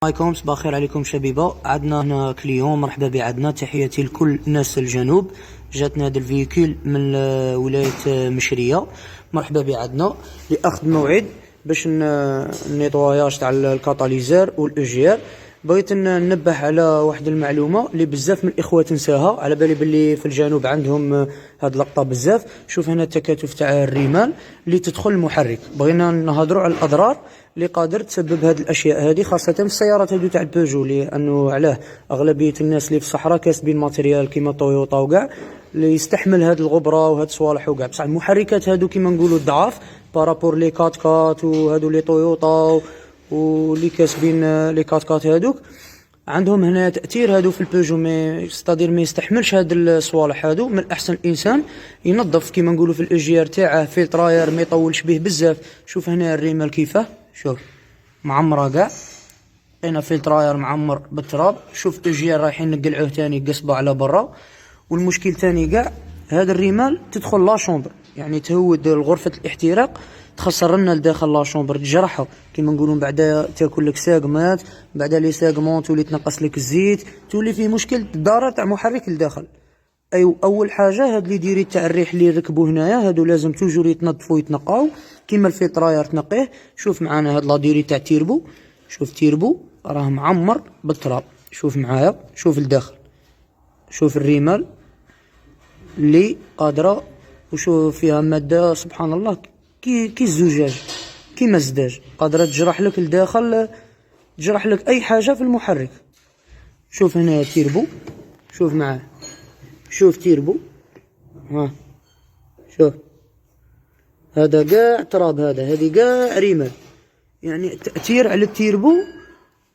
عليكم، صباح الخير عليكم شبيبه. عندنا هنا كليون، مرحبا بعدنا، تحياتي لكل ناس الجنوب. جاتنا هذا الفيكول من ولايه مشريه، مرحبا بعدنا لاخذ موعد باش النيطواياج تاع الكاتاليزور والاجير. بغيت ننبه على واحد المعلومه اللي بزاف من الاخوه تنساها، على بالي باللي في الجنوب عندهم هاد اللقطه بزاف. شوف هنا التكاتف تاع الرمال اللي تدخل المحرك. بغينا نهضروا على الاضرار اللي قادر تسبب هاد الاشياء هذه، خاصه في السيارات هادو تاع البيجو، لانه علاه اغلبيه الناس اللي في الصحراء كاسبين ماتريال كيما طويوطا وكاع اللي يستحمل هاد الغبره وهاد الصوالح وكاع. بصح المحركات هادو كيما نقولوا الضعاف بارابور لي كات كات وهادو لي طويوطا واللي كاسبين لي كات كات هادوك، عندهم هنا تاثير هادو في البيجو. مي ستادير ما يستحملش هاد الصوالح هادو. من الاحسن الانسان ينظف كيما نقولوا في الاجير تاعه فلتراير، ما يطولش به بزاف. شوف هنا الريمال كيفاه، شوف معمره كاع، لقينا فلتراير معمر بالتراب. شوف اجير رايحين نقلعوه تاني قصبه على برا. والمشكل تاني كاع هذا الريمال تدخل لا شومبر، يعني تهود غرفه الاحتراق، تخسر لنا لداخل لا شومبر، تجرحها كيما نقولوا. من بعدا تاكل لك ساقمات، بعدا لي ساقمون تولي تنقص لك الزيت، تولي فيه مشكل الضرر تاع محرك لداخل. ايوا اول حاجه هاد لي ديري تاع الريح اللي يركبوا هنايا هادو لازم توجور يتنظفوا ويتنقاو كيما الفلتراير تنقيه. شوف معانا هاد لا ديري تاع تيربو، شوف تيربو راه معمر بالتراب. شوف معايا، شوف الداخل، شوف الريمال اللي قادره، وشوف فيها ماده سبحان الله كي الزجاج، كيما الزداج، قادره تجرح لك لداخل، تجرح لك اي حاجه في المحرك. شوف هنا تيربو، شوف معاه، شوف تيربو، ها شوف هذا كاع تراب، هذه كاع ريمال، يعني تأثير على التيربو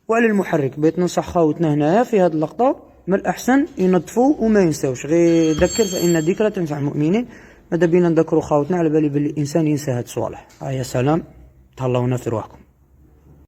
وعلى المحرك. بغيت ننصح خاوتنا هنايا في هذه اللقطه من الاحسن ينظفوا وما ينساوش. غير ذكر فان الذكرى تنفع المؤمنين. ماذا بينا نذكروا خاوتنا، على بالي باللي الانسان ينسى هاد الصوالح. يا سلام، تهلاونا في رواحكم.